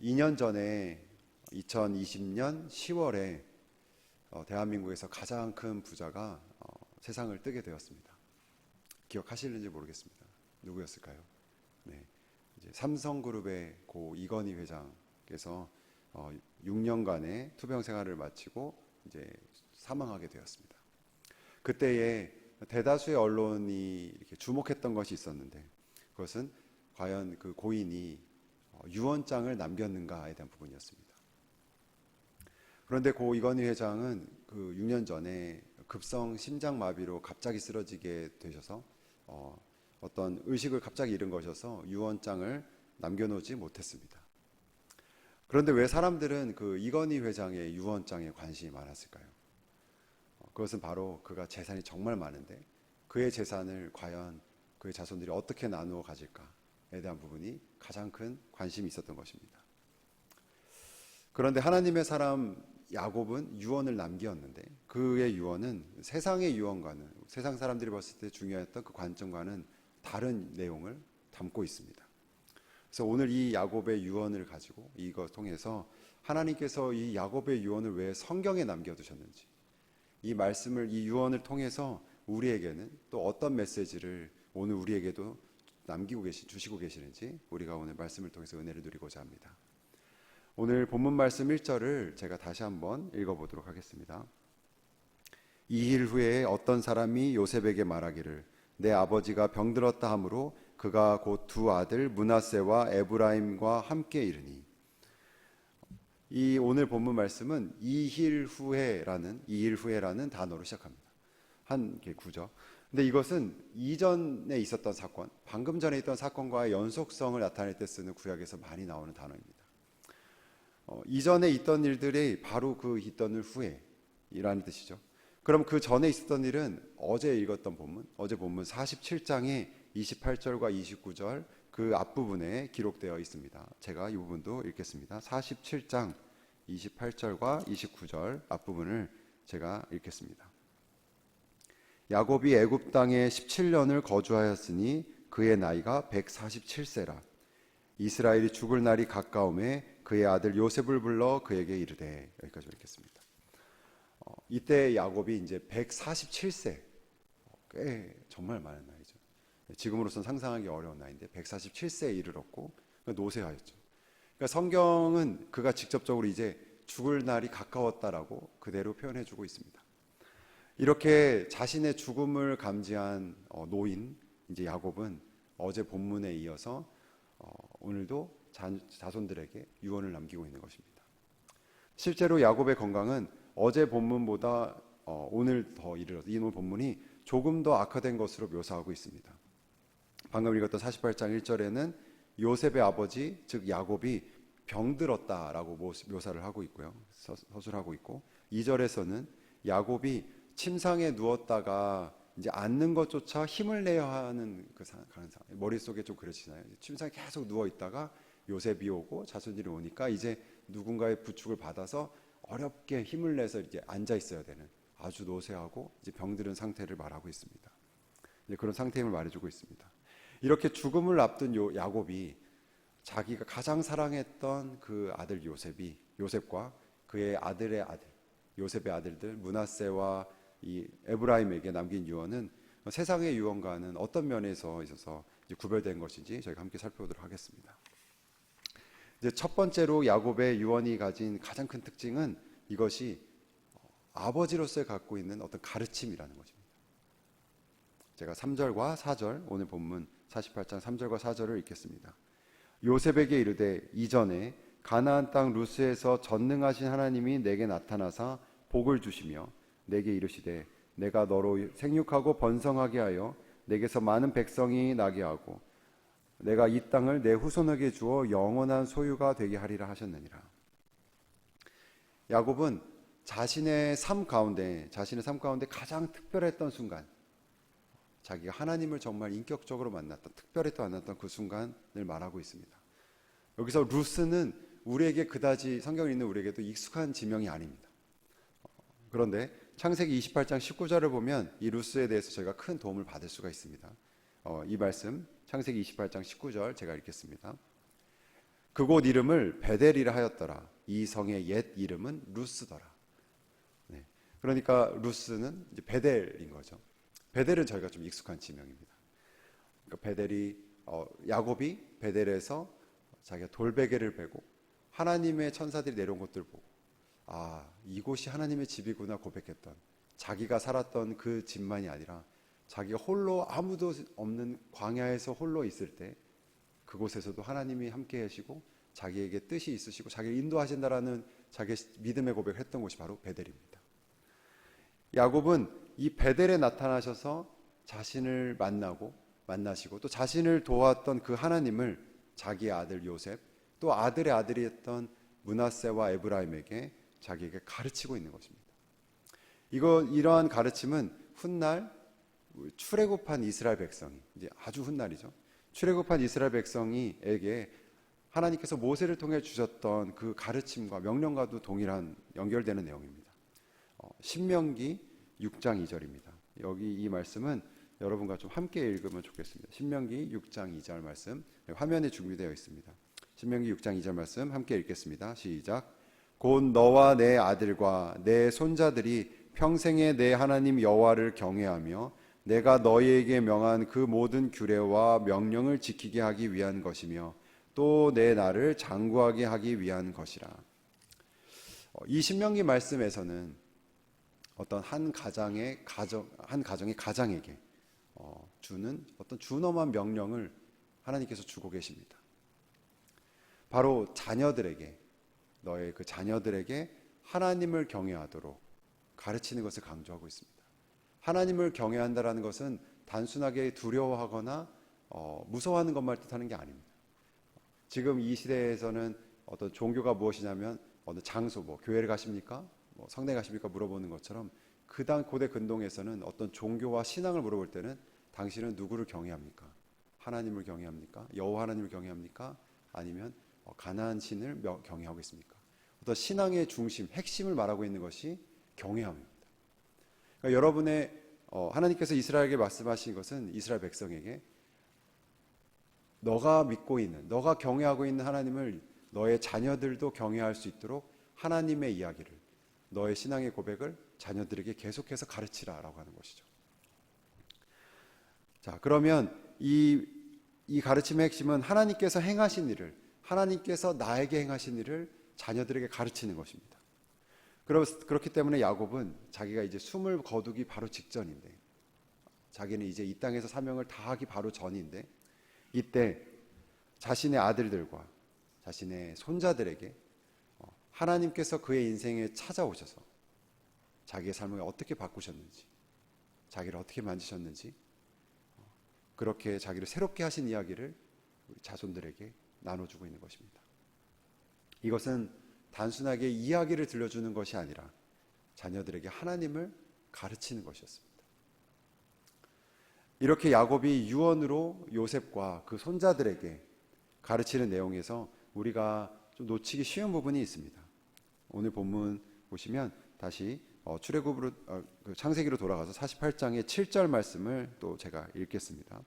2년 전에 2020년 10월에 대한민국에서 가장 큰 부자가 세상을 뜨게 되었습니다. 기억하시는지 모르겠습니다. 누구였을까요? 네, 이제 삼성그룹의 고 이건희 회장께서 6년간의 투병 생활을 마치고 이제 사망하게 되었습니다. 그때에 대다수의 언론이 이렇게 주목했던 것이 있었는데, 그것은 과연 그 고인이 유언장을 남겼는가에 대한 부분이었습니다. 그런데 고 이건희 회장은 그 6년 전에 급성 심장마비로 갑자기 쓰러지게 되셔서 어떤 의식을 갑자기 잃은 것이어서 유언장을 남겨놓지 못했습니다. 그런데 왜 사람들은 그 이건희 회장의 유언장에 관심이 많았을까요? 그것은 바로 그가 재산이 정말 많은데 그의 재산을 과연 그의 자손들이 어떻게 나누어 가질까에 대한 부분이 가장 큰 관심이 있었던 것입니다. 그런데 하나님의 사람 야곱은 유언을 남겼는데 그의 유언은 세상의 유언과는, 세상 사람들이 봤을 때 중요했던 그 관점과는 다른 내용을 담고 있습니다. 그래서 오늘 이 야곱의 유언을 가지고 이것 통해서 하나님께서 이 야곱의 유언을 왜 성경에 남겨두셨는지, 이 말씀을, 이 유언을 통해서 우리에게는 또 어떤 메시지를 오늘 우리에게도 주시고 계시는지 우리가 오늘 말씀을 통해서 은혜를 누리고자 합니다. 오늘 본문 말씀 1절을 제가 다시 한번 읽어보도록 하겠습니다. 이일 후에 어떤 사람이 요셉에게 말하기를 내 아버지가 병들었다 하므로 그가 곧 두 아들 므낫세와 에브라임과 함께 이르니. 이 오늘 본문 말씀은 이일 후에라는 단어로 시작합니다. 한 개 구죠. 근데 이것은 이전에 있었던 사건, 방금 전에 있던 사건과의 연속성을 나타낼 때 쓰는 구약에서 많이 나오는 단어입니다. 이전에 있던 일들이 바로 그 있던 일 후에이라는 뜻이죠. 그럼 그 전에 있었던 일은 어제 읽었던 본문, 어제 본문 47장의 28절과 29절 그 앞부분에 기록되어 있습니다. 제가 이 부분도 읽겠습니다. 47장 28절과 29절 앞부분을 제가 읽겠습니다. 야곱이 애굽 땅에 17년을 거주하였으니 그의 나이가 147세라. 이스라엘이 죽을 날이 가까움에 그의 아들 요셉을 불러 그에게 이르되. 여기까지 읽겠습니다. 이때 야곱이 이제 147세, 꽤 정말 많은 나이죠. 지금으로선 상상하기 어려운 나이인데 147세에 이르렀고 노쇠하였죠. 그러니까 성경은 그가 직접적으로 이제 죽을 날이 가까웠다라고 그대로 표현해주고 있습니다. 이렇게 자신의 죽음을 감지한 노인 이제 야곱은 어제 본문에 이어서 오늘도 자손들에게 유언을 남기고 있는 것입니다. 실제로 야곱의 건강은 어제 본문보다 오늘 더 이르러서 이 오늘 본문이 조금 더 악화된 것으로 묘사하고 있습니다. 방금 읽었던 48장 1절에는 요셉의 아버지 즉 야곱이 병들었다라고 묘사를 하고 있고요. 서술하고 있고 2절에서는 야곱이 침상에 누웠다가 이제 앉는 것조차 힘을 내야 하는 그 상황, 머릿속에 좀 그러시나요? 침상에 계속 누워 있다가 요셉이 오고 자손들이 오니까 이제 누군가의 부축을 받아서 어렵게 힘을 내서 이제 앉아 있어야 되는 아주 노쇠하고 이제 병들은 상태를 말하고 있습니다. 이제 그런 상태임을 말해주고 있습니다. 이렇게 죽음을 앞둔 야곱이 자기가 가장 사랑했던 그 아들 요셉과 그의 아들의 아들 요셉의 아들들 므낫세와 이 에브라임에게 남긴 유언은 세상의 유언과는 어떤 면에서 있어서 이제 구별된 것인지 저희가 함께 살펴보도록 하겠습니다. 이제 첫 번째로 야곱의 유언이 가진 가장 큰 특징은 이것이 아버지로서 갖고 있는 어떤 가르침이라는 것입니다. 제가 3절과 4절 오늘 본문 48장 3절과 4절을 읽겠습니다. 요셉에게 이르되 이전에 가나안 땅 루스에서 전능하신 하나님이 내게 나타나사 복을 주시며 내게 이르시되 내가 너로 생육하고 번성하게 하여 내게서 많은 백성이 나게 하고 내가 이 땅을 내 후손에게 주어 영원한 소유가 되게 하리라 하셨느니라. 야곱은 자신의 삶 가운데 가장 특별했던 순간, 자기가 하나님을 정말 인격적으로 만났던, 특별히 또 만났던 그 순간을 말하고 있습니다. 여기서 루스는 우리에게 그다지 성경에 있는 우리에게도 익숙한 지명이 아닙니다. 그런데 창세기 28장 19절을 보면 이 루스에 대해서 저희가 큰 도움을 받을 수가 있습니다. 이 말씀 창세기 28장 19절 제가 읽겠습니다. 그곳 이름을 베델이라 하였더라. 이 성의 옛 이름은 루스더라. 네. 그러니까 루스는 이제 베델인 거죠. 베델은 저희가 좀 익숙한 지명입니다. 그러니까 베델이 야곱이 베델에서 자기가 돌베개를 베고 하나님의 천사들이 내려온 것들을 보고 이곳이 하나님의 집이구나 고백했던, 자기가 살았던 그 집만이 아니라 자기가 홀로 아무도 없는 광야에서 홀로 있을 때 그곳에서도 하나님이 함께 하시고 자기에게 뜻이 있으시고 자기를 인도하신다라는 자기의 믿음의 고백을 했던 곳이 바로 베델입니다. 야곱은 이 베델에 나타나셔서 자신을 만나시고 또 자신을 도왔던 그 하나님을 자기의 아들 요셉, 또 아들의 아들이었던 므낫세와 에브라임에게 자기에게 가르치고 있는 것입니다. 이러한 가르침은 훗날 출애굽한 이스라엘 백성이, 이제 아주 훗날이죠. 출애굽한 이스라엘 백성이에게 하나님께서 모세를 통해 주셨던 그 가르침과 명령과도 동일한 연결되는 내용입니다. 신명기 6장 2절입니다. 여기 이 말씀은 여러분과 좀 함께 읽으면 좋겠습니다. 신명기 6장 2절 말씀 화면에 준비되어 있습니다. 신명기 6장 2절 말씀 함께 읽겠습니다. 시작. 곧 너와 내 아들과 내 손자들이 평생에 내 하나님 여호와를 경외하며 내가 너희에게 명한 그 모든 규례와 명령을 지키게 하기 위한 것이며 또 내 나를 장구하게 하기 위한 것이라. 이 신명기 말씀에서는 어떤 한 가정의 가장에게 주는 어떤 준엄한 명령을 하나님께서 주고 계십니다. 바로 자녀들에게, 너의 그 자녀들에게 하나님을 경외하도록 가르치는 것을 강조하고 있습니다. 하나님을 경외한다라는 것은 단순하게 두려워하거나 무서워하는 것만 뜻하는 게 아닙니다. 지금 이 시대에서는 어떤 종교가 무엇이냐면 어느 장소, 교회를 가십니까? 성당에 가십니까? 물어보는 것처럼 고대 근동에서는 어떤 종교와 신앙을 물어볼 때는 당신은 누구를 경외합니까? 하나님을 경외합니까? 여호와 하나님을 경외합니까? 아니면 가나안 신을 경외하고 있습니까? 어떤 신앙의 중심, 핵심을 말하고 있는 것이 경외함입니다. 그러니까 여러분의 하나님께서 이스라엘에게 말씀하신 것은 이스라엘 백성에게 너가 믿고 있는, 너가 경외하고 있는 하나님을 너의 자녀들도 경외할 수 있도록 하나님의 이야기를, 너의 신앙의 고백을 자녀들에게 계속해서 가르치라라고 하는 것이죠. 자, 그러면 이 가르침의 핵심은 하나님께서 행하신 일을, 하나님께서 나에게 행하신 일을 자녀들에게 가르치는 것입니다. 그렇기 때문에 야곱은 자기가 이제 숨을 거두기 바로 직전인데, 자기는 이제 이 땅에서 사명을 다하기 바로 전인데, 이때 자신의 아들들과 자신의 손자들에게 하나님께서 그의 인생에 찾아오셔서 자기의 삶을 어떻게 바꾸셨는지, 자기를 어떻게 만지셨는지, 그렇게 자기를 새롭게 하신 이야기를 자손들에게 나눠주고 있는 것입니다. 이것은 단순하게 이야기를 들려주는 것이 아니라 자녀들에게 하나님을 가르치는 것이었습니다. 이렇게 야곱이 유언으로 요셉과 그 손자들에게 가르치는 내용에서 우리가 좀 놓치기 쉬운 부분이 있습니다. 오늘 본문 보시면 다시 출애굽으로 창세기로 돌아가서 48장의 7절 말씀을 또 제가 읽겠습니다.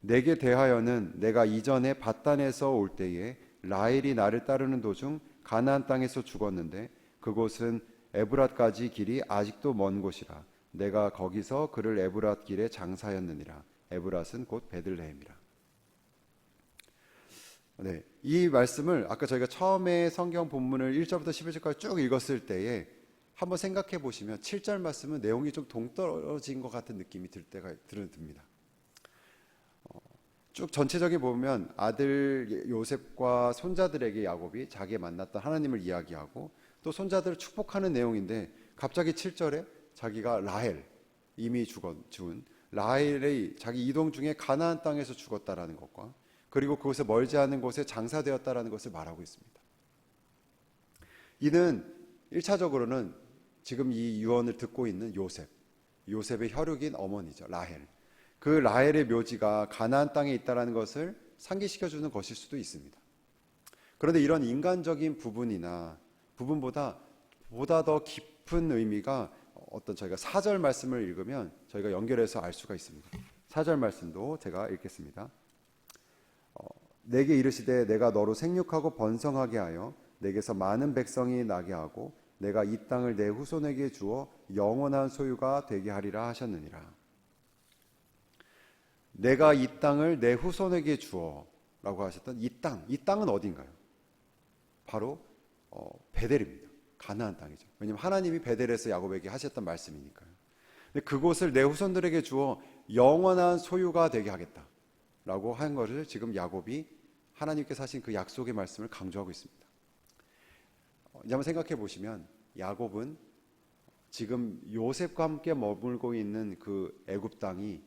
내게 대하여는 내가 이전에 밧단에서 올 때에 라헬이 나를 따르는 도중 가나안 땅에서 죽었는데 그곳은 에브랏까지 길이 아직도 먼 곳이라. 내가 거기서 그를 에브랏 길에 장사하였느니라. 에브랏은 곧 베들레헴이라. 네, 이 말씀을 아까 저희가 처음에 성경 본문을 1절부터 11절까지 쭉 읽었을 때에 한번 생각해 보시면 7절 말씀은 내용이 좀 동떨어진 것 같은 느낌이 들 때가 듭니다. 쭉 전체적인 보면 아들 요셉과 손자들에게 야곱이 자기가 만났던 하나님을 이야기하고 또 손자들을 축복하는 내용인데 갑자기 7절에 자기가 라헬, 이미 죽은 라헬의 자기 이동 중에 가나안 땅에서 죽었다라는 것과 그리고 그곳에 멀지 않은 곳에 장사되었다라는 것을 말하고 있습니다. 이는 1차적으로는 지금 이 유언을 듣고 있는 요셉의 혈육인 어머니죠. 라헬. 그 라헬의 묘지가 가나안 땅에 있다는 것을 상기시켜주는 것일 수도 있습니다. 그런데 이런 인간적인 부분보다 더 깊은 의미가 어떤 저희가 4절 말씀을 읽으면 저희가 연결해서 알 수가 있습니다. 4절 말씀도 제가 읽겠습니다. 내게 이르시되 내가 너로 생육하고 번성하게 하여 내게서 많은 백성이 나게 하고 내가 이 땅을 내 후손에게 주어 영원한 소유가 되게 하리라 하셨느니라. 내가 이 땅을 내 후손에게 주어 라고 하셨던 이 땅은 어딘가요? 바로 베델입니다. 가나안 땅이죠. 왜냐하면 하나님이 베델에서 야곱에게 하셨던 말씀이니까요. 근데 그곳을 내 후손들에게 주어 영원한 소유가 되게 하겠다라고 한 것을 지금 야곱이 하나님께서 하신 그 약속의 말씀을 강조하고 있습니다. 이제 한번 생각해 보시면 야곱은 지금 요셉과 함께 머물고 있는 그 애굽 땅이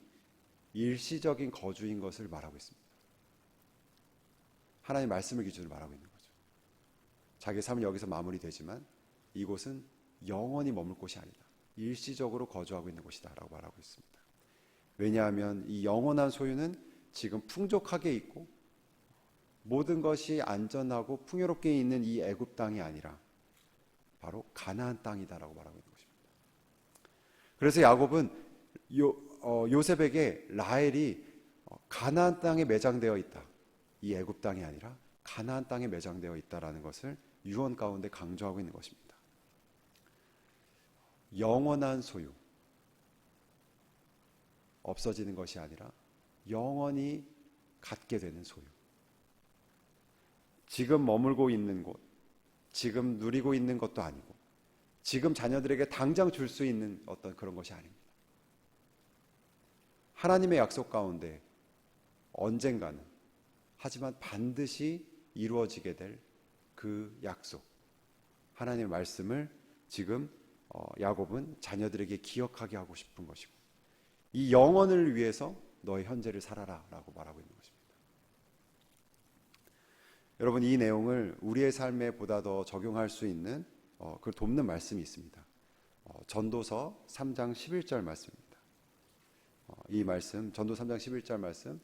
일시적인 거주인 것을 말하고 있습니다. 하나님의 말씀을 기준으로 말하고 있는 거죠. 자기 삶은 여기서 마무리되지만 이곳은 영원히 머물 곳이 아니다. 일시적으로 거주하고 있는 곳이다 라고 말하고 있습니다. 왜냐하면 이 영원한 소유는 지금 풍족하게 있고 모든 것이 안전하고 풍요롭게 있는 이 애굽 땅이 아니라 바로 가나안 땅이다라고 말하고 있는 것입니다. 그래서 야곱은 요셉에게 라헬이 가나안 땅에 매장되어 있다. 이 애굽 땅이 아니라 가나안 땅에 매장되어 있다라는 것을 유언 가운데 강조하고 있는 것입니다. 영원한 소유, 없어지는 것이 아니라 영원히 갖게 되는 소유. 지금 머물고 있는 곳, 지금 누리고 있는 것도 아니고 지금 자녀들에게 당장 줄 수 있는 어떤 그런 것이 아닙니다. 하나님의 약속 가운데 언젠가는, 하지만 반드시 이루어지게 될 그 약속, 하나님의 말씀을 지금 야곱은 자녀들에게 기억하게 하고 싶은 것이고, 이 영혼을 위해서 너의 현재를 살아라 라고 말하고 있는 것입니다. 여러분, 이 내용을 우리의 삶에 보다 더 적용할 수 있는 그걸 돕는 말씀이 있습니다. 전도서 3장 11절 말씀입니다. 이 말씀, 전도 3장 11절 말씀,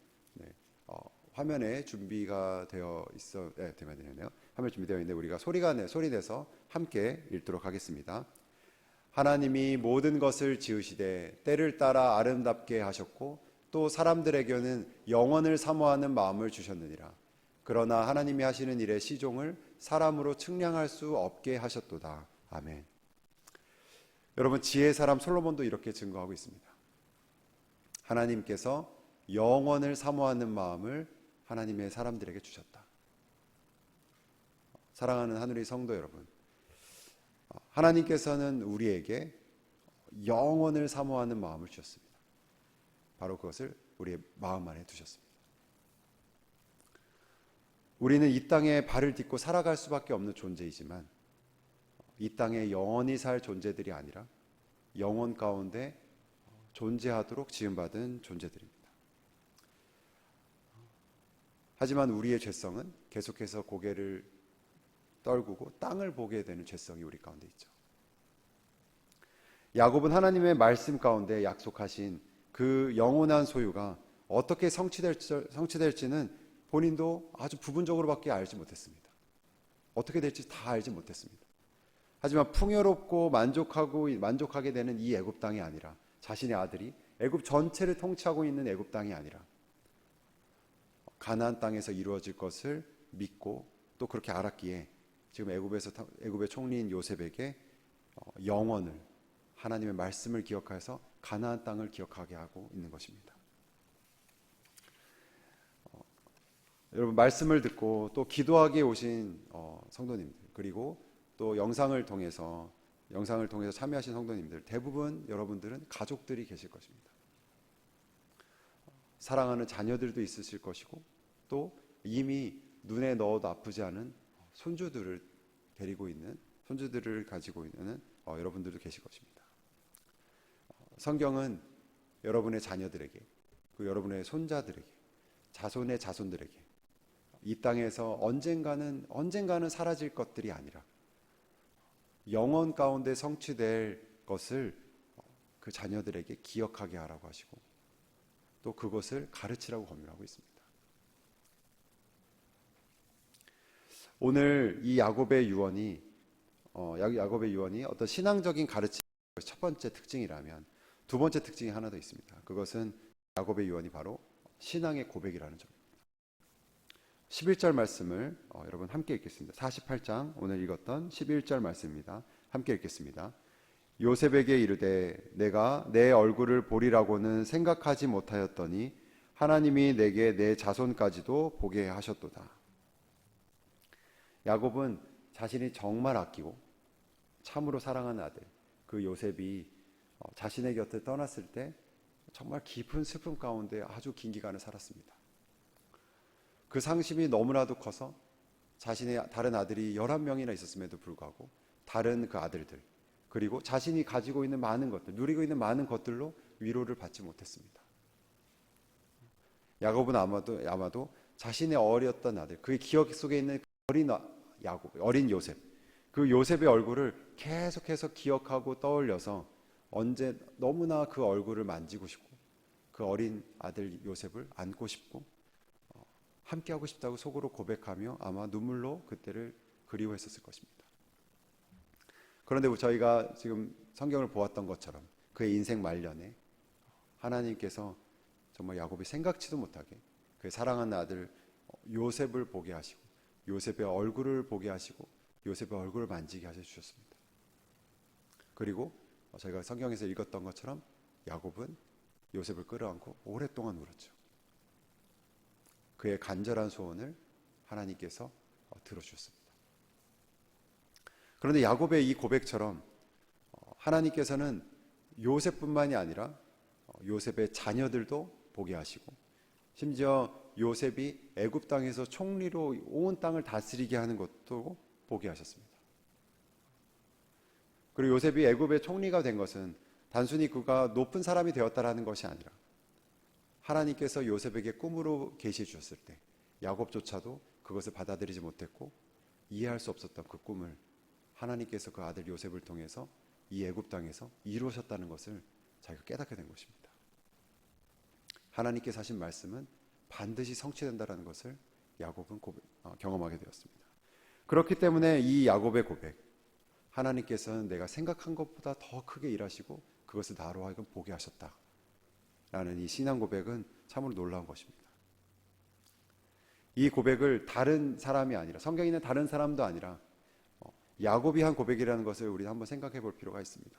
화면에 준비가 되어 있어, 되네요. 화면에 준비되어 있는데 우리가 소리 내서 함께 읽도록 하겠습니다. 하나님이 모든 것을 지으시되 때를 따라 아름답게 하셨고 또 사람들에게는 영원을 사모하는 마음을 주셨느니라. 그러나 하나님이 하시는 일의 시종을 사람으로 측량할 수 없게 하셨도다. 아멘. 여러분, 지혜의 사람 솔로몬도 이렇게 증거하고 있습니다. 하나님께서 영원을 사모하는 마음을 하나님의 사람들에게 주셨다. 사랑하는 하늘의 성도 여러분, 하나님께서는 우리에게 영원을 사모하는 마음을 주셨습니다. 바로 그것을 우리의 마음 안에 두셨습니다. 우리는 이 땅에 발을 딛고 살아갈 수밖에 없는 존재이지만 이 땅에 영원히 살 존재들이 아니라 영원 가운데 존재하도록 지음받은 존재들입니다. 하지만 우리의 죄성은 계속해서 고개를 떨구고 땅을 보게 되는 죄성이 우리 가운데 있죠. 야곱은 하나님의 말씀 가운데 약속하신 그 영원한 소유가 어떻게 성취될지는 본인도 아주 부분적으로밖에 알지 못했습니다. 어떻게 될지 다 알지 못했습니다. 하지만 풍요롭고 만족하게 되는 이 애굽 땅이 아니라, 자신의 아들이 애굽 전체를 통치하고 있는 애굽 땅이 아니라 가나안 땅에서 이루어질 것을 믿고 또 그렇게 알았기에 지금 애굽의 총리인 요셉에게 영원을, 하나님의 말씀을 기억해서 가나안 땅을 기억하게 하고 있는 것입니다. 여러분, 말씀을 듣고 또 기도하기에 오신 성도님들, 그리고 또 영상을 통해서 참여하신 성도님들, 대부분 여러분들은 가족들이 계실 것입니다. 사랑하는 자녀들도 있으실 것이고 또 이미 눈에 넣어도 아프지 않은 손주들을 가지고 있는 여러분들도 계실 것입니다. 성경은 여러분의 자녀들에게, 그리고 여러분의 손자들에게, 자손의 자손들에게 이 땅에서 언젠가는 사라질 것들이 아니라 영원 가운데 성취될 것을 그 자녀들에게 기억하게 하라고 하시고 또 그것을 가르치라고 권면하고 있습니다. 오늘 이 야곱의 유언이 어떤 신앙적인 가르침의 첫 번째 특징이라면, 두 번째 특징이 하나 더 있습니다. 그것은 야곱의 유언이 바로 신앙의 고백이라는 점입니다. 11절 말씀을 여러분 함께 읽겠습니다. 48장 오늘 읽었던 11절 말씀입니다. 함께 읽겠습니다. 요셉에게 이르되 내가 내 얼굴을 보리라고는 생각하지 못하였더니 하나님이 내게 내 자손까지도 보게 하셨도다. 야곱은 자신이 정말 아끼고 참으로 사랑하는 아들 그 요셉이 자신의 곁을 떠났을 때 정말 깊은 슬픔 가운데 아주 긴 기간을 살았습니다. 그 상심이 너무나도 커서 자신의 다른 아들이 11명이나 있었음에도 불구하고 다른 그 아들들 그리고 자신이 가지고 있는 많은 것들, 누리고 있는 많은 것들로 위로를 받지 못했습니다. 야곱은 아마도 자신의 어렸던 아들, 그의 기억 속에 있는 어린 요셉, 그 요셉의 얼굴을 계속해서 기억하고 떠올려서 언제 너무나 그 얼굴을 만지고 싶고 그 어린 아들 요셉을 안고 싶고 함께하고 싶다고 속으로 고백하며 아마 눈물로 그때를 그리워했었을 것입니다. 그런데 저희가 지금 성경을 보았던 것처럼 그의 인생 말년에 하나님께서 정말 야곱이 생각지도 못하게 그의 사랑하는 아들 요셉을 보게 하시고 요셉의 얼굴을 보게 하시고 요셉의 얼굴을 만지게 하셔주셨습니다. 그리고 저희가 성경에서 읽었던 것처럼 야곱은 요셉을 끌어안고 오랫동안 울었죠. 그의 간절한 소원을 하나님께서 들어주셨습니다. 그런데 야곱의 이 고백처럼 하나님께서는 요셉뿐만이 아니라 요셉의 자녀들도 보게 하시고 심지어 요셉이 애굽 땅에서 총리로 온 땅을 다스리게 하는 것도 보게 하셨습니다. 그리고 요셉이 애굽의 총리가 된 것은 단순히 그가 높은 사람이 되었다라는 것이 아니라 하나님께서 요셉에게 꿈으로 계시해 주셨을 때 야곱조차도 그것을 받아들이지 못했고 이해할 수 없었던 그 꿈을 하나님께서 그 아들 요셉을 통해서 이 애굽 땅에서 이루셨다는 것을 자기가 깨닫게 된 것입니다. 하나님께서 하신 말씀은 반드시 성취된다는 것을 야곱은 경험하게 되었습니다. 그렇기 때문에 이 야곱의 고백, 하나님께서는 내가 생각한 것보다 더 크게 일하시고 그것을 나로 하여금 보게 하셨다 라는 이 신앙 고백은 참으로 놀라운 것입니다. 이 고백을 다른 사람이 아니라 성경에 있는 다른 사람도 아니라 야곱이 한 고백이라는 것을 우리는 한번 생각해 볼 필요가 있습니다.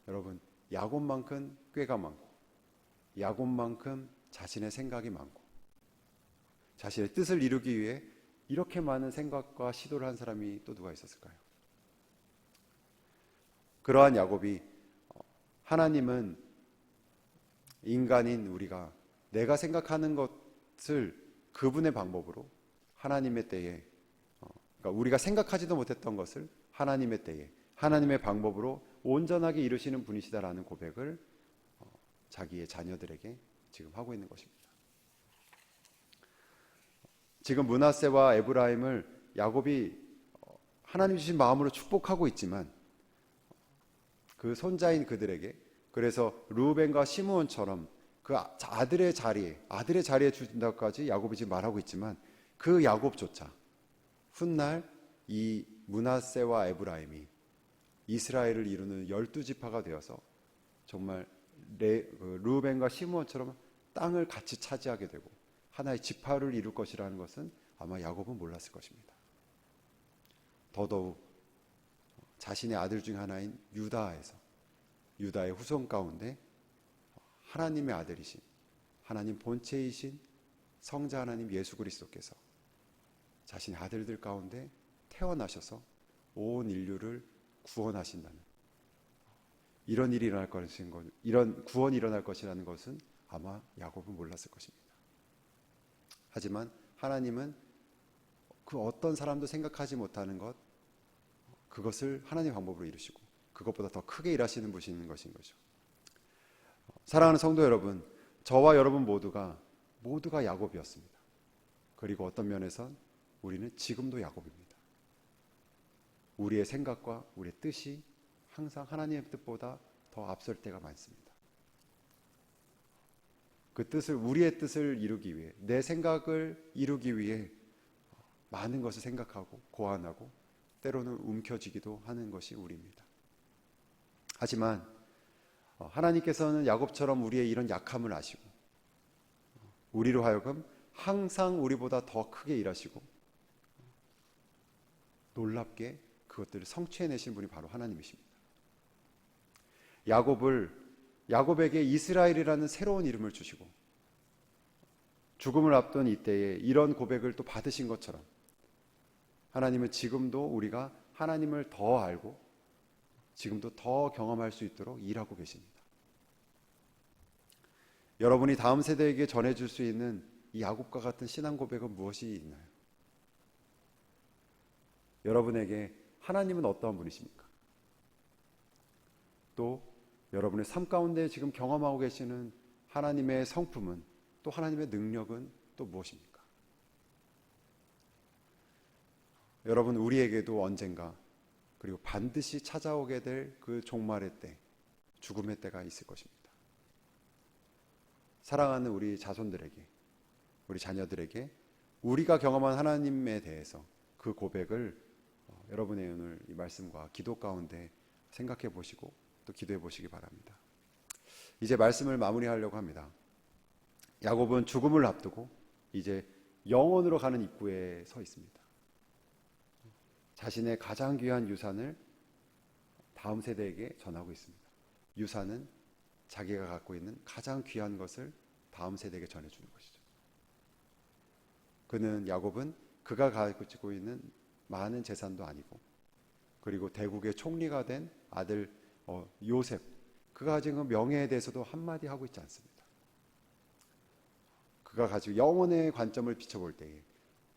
여러분, 야곱만큼 꾀가 많고 야곱만큼 자신의 생각이 많고 자신의 뜻을 이루기 위해 이렇게 많은 생각과 시도를 한 사람이 또 누가 있었을까요? 그러한 야곱이 하나님은 인간인 우리가 내가 생각하는 것을 그분의 방법으로 하나님의 때에 그러니까 우리가 생각하지도 못했던 것을 하나님의 때에 하나님의 방법으로 온전하게 이루시는 분이시다라는 고백을 자기의 자녀들에게 지금 하고 있는 것입니다. 지금 므낫세와 에브라임을 야곱이 하나님 주신 마음으로 축복하고 있지만 그 손자인 그들에게 그래서 르우벤과 시므온처럼 그 아들의 자리에 준다고까지 야곱이 지금 말하고 있지만 그 야곱조차 훗날 이 므낫세와 에브라임이 이스라엘을 이루는 12지파가 되어서 정말 르우벤과 시므온처럼 땅을 같이 차지하게 되고 하나의 지파를 이룰 것이라는 것은 아마 야곱은 몰랐을 것입니다. 더더욱 자신의 아들 중 하나인 유다의 후손 가운데 하나님의 아들이신 하나님 본체이신 성자 하나님 예수 그리스도께서 자신의 아들들 가운데 태어나셔서 온 인류를 구원하신다는 이런 일이 일어날 것인 이런 구원이 일어날 것이라는 것은 아마 야곱은 몰랐을 것입니다. 하지만 하나님은 그 어떤 사람도 생각하지 못하는 그것을 하나님의 방법으로 이루시고 그것보다 더 크게 일하시는 분이신 것인 거죠. 사랑하는 성도 여러분, 저와 여러분 모두가 야곱이었습니다. 그리고 어떤 면에선 우리는 지금도 야곱입니다. 우리의 생각과 우리의 뜻이 항상 하나님의 뜻보다 더 앞설 때가 많습니다. 우리의 뜻을 이루기 위해, 내 생각을 이루기 위해 많은 것을 생각하고 고안하고 때로는 움켜쥐기도 하는 것이 우리입니다. 하지만 하나님께서는 야곱처럼 우리의 이런 약함을 아시고 우리로 하여금 항상 우리보다 더 크게 일하시고 놀랍게 그것들을 성취해내신 분이 바로 하나님이십니다. 야곱에게 이스라엘이라는 새로운 이름을 주시고 죽음을 앞둔 이때에 이런 고백을 또 받으신 것처럼 하나님은 지금도 우리가 하나님을 더 알고 지금도 더 경험할 수 있도록 일하고 계십니다. 여러분이 다음 세대에게 전해줄 수 있는 이 야곱과 같은 신앙 고백은 무엇이 있나요? 여러분에게 하나님은 어떠한 분이십니까? 또 여러분의 삶 가운데 지금 경험하고 계시는 하나님의 성품은, 또 하나님의 능력은 또 무엇입니까? 여러분, 우리에게도 언젠가 그리고 반드시 찾아오게 될 그 종말의 때, 죽음의 때가 있을 것입니다. 사랑하는 우리 자손들에게, 우리 자녀들에게 우리가 경험한 하나님에 대해서 그 고백을 여러분의 오늘 이 말씀과 기도 가운데 생각해 보시고 또 기도해 보시기 바랍니다. 이제 말씀을 마무리하려고 합니다. 야곱은 죽음을 앞두고 이제 영원으로 가는 입구에 서 있습니다. 자신의 가장 귀한 유산을 다음 세대에게 전하고 있습니다. 유산은 자기가 갖고 있는 가장 귀한 것을 다음 세대에게 전해주는 것이죠. 야곱은 그가 가지고 있는 많은 재산도 아니고, 그리고 대국의 총리가 된 아들 요셉, 그가 가진 그 명예에 대해서도 한마디 하고 있지 않습니다. 그가 가지고 영혼의 관점을 비춰볼 때에,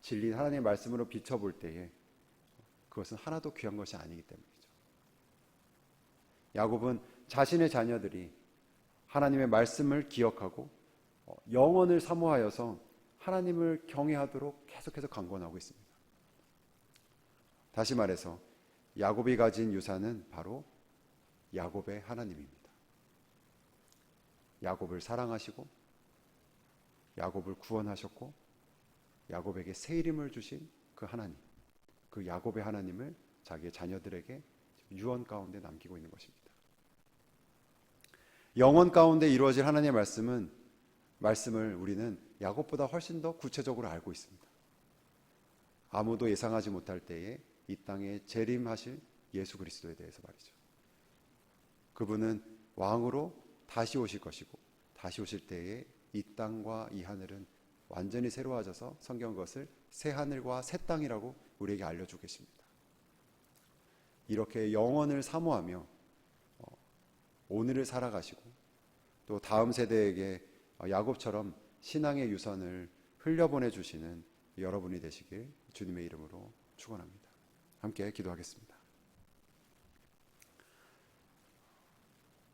진리 하나님의 말씀으로 비춰볼 때에 그것은 하나도 귀한 것이 아니기 때문이죠. 야곱은 자신의 자녀들이 하나님의 말씀을 기억하고 영원을 사모하여서 하나님을 경외하도록 계속해서 강권하고 있습니다. 다시 말해서 야곱이 가진 유산은 바로 야곱의 하나님입니다. 야곱을 사랑하시고 야곱을 구원하셨고 야곱에게 새 이름을 주신 그 하나님, 그 야곱의 하나님을 자기의 자녀들에게 유언 가운데 남기고 있는 것입니다. 영원 가운데 이루어질 하나님의 말씀을 우리는 야곱보다 훨씬 더 구체적으로 알고 있습니다. 아무도 예상하지 못할 때에 이 땅에 재림하실 예수 그리스도에 대해서 말이죠. 그분은 왕으로 다시 오실 것이고, 다시 오실 때에 이 땅과 이 하늘은 완전히 새로워져서 성경 그것을 새 하늘과 새 땅이라고 우리에게 알려주고 계십니다. 이렇게 영원을 사모하며 오늘을 살아가시고 또 다음 세대에게 야곱처럼 신앙의 유산을 흘려보내 주시는 여러분이 되시길 주님의 이름으로 축원합니다. 함께 기도하겠습니다.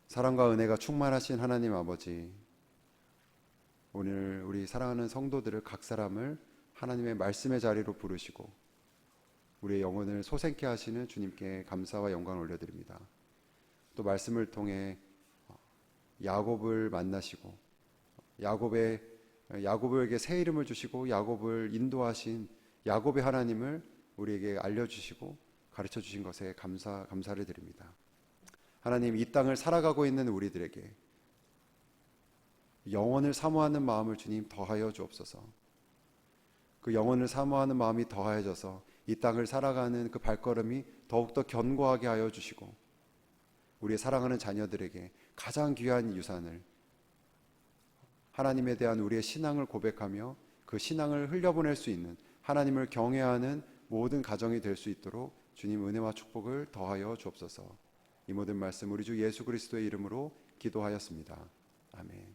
사랑과 은혜가 충만하신 하나님 아버지, 오늘 우리 사랑하는 성도들을 각 사람을 하나님의 말씀의 자리로 부르시고 우리의 영혼을 소생케 하시는 주님께 감사와 영광을 올려드립니다. 또 말씀을 통해 야곱을 만나시고 야곱에게 새 이름을 주시고 야곱을 인도하신 야곱의 하나님을 우리에게 알려주시고 가르쳐 주신 것에 감사를 드립니다. 하나님, 이 땅을 살아가고 있는 우리들에게 영원을 사모하는 마음을 주님 더하여 주옵소서. 그 영원을 사모하는 마음이 더하여져서 이 땅을 살아가는 그 발걸음이 더욱더 견고하게 하여 주시고 우리의 사랑하는 자녀들에게 가장 귀한 유산을, 하나님에 대한 우리의 신앙을 고백하며 그 신앙을 흘려보낼 수 있는 하나님을 경외하는 모든 가정이 될 수 있도록 주님 은혜와 축복을 더하여 주옵소서. 이 모든 말씀 우리 주 예수 그리스도의 이름으로 기도하였습니다. 아멘.